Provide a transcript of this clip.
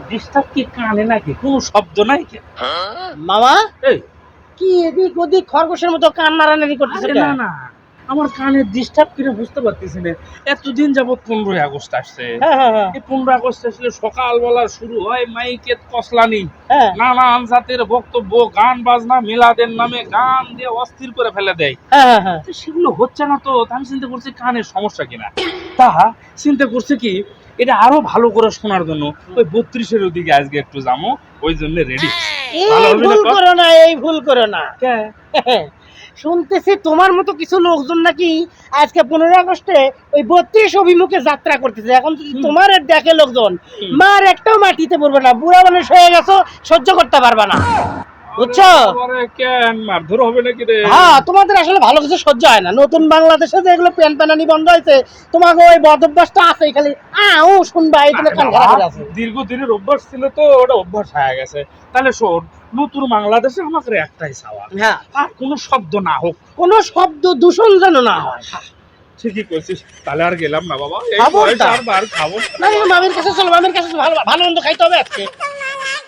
Disturb কি কানে নাকি কোনো শব্দ নাই কি মামা এই কি এদিক ওদিক খরগোশের মতো কান নাড়ানাড়ি করতেছে আরে না না আমার কানে ডিস্টার্ব কিনে বুঝতে পারতেছি না এতদিন যাবত 15ই আগস্ট আসছে হ্যাঁ হ্যাঁ হ্যাঁ এই 15 আগস্ট আসলে সকালবেলা শুরু হয় মাইকে কসলানি হ্যাঁ নানান জাতের বক্তব্য গান বাজনা মিলাদের নামে গান দিয়ে অস্থির করে ফেলে দেয় হ্যাঁ হ্যাঁ তো সেগুলো হচ্ছে না তো আমি চিন্তা করছি কানের সমস্যা কিনা তা চিন্তা করছি কি এটা আরো ভালো করে শোনার জন্য ওই 32-এর ওদিকে আজকে একটু যাবো ওই জন্য রেডি ভালো এই হবে না ভুল কর? করো না এই ভুল করো না শুনতেছি তোমার মতো কিছু লোকজন নাকি আজকে 15 আগস্টে ওই 32 অভিমুখে যাত্রা করতেছে এখন যদি তোমার আর দেখে লোকজন মার একটাও মাটিতে পড়বে না বুড়া মানুষ হয়ে গেছো সহ্য করতে পারবে না বুঝছো আরে কেন মারধর হবে নাকি রে হ্যাঁ তোমাদের আসলে ভালো কিছু সহ্য হয় না নতুন বাংলাদেশে যে এগুলো প্যান প্যানানি বন্ধ হয়েছে তোমাকে ওই বদভ্যাসটা আছে খালি ও শুনবা এই তুমি কান খারাপ হয়ে আছে দীর্ঘদিনের অভ্যাস ছিল তো ওটা অভ্যাস হয়ে গেছে তাহলে শোন নতুন বাংলাদেশে আমাকে একটাই চাওয়া হ্যাঁ আর কোনো শব্দ না হোক কোনো শব্দ দূষণ যেন না হয় ঠিকই করছিস তাহলে আর গেলাম না বাবা এই খাবো বয়সে না। আর বার খাবো না। না মামির কাছে চলো মামির কাছে ভালো ভালো মন্দ খাইতে হবে আজকে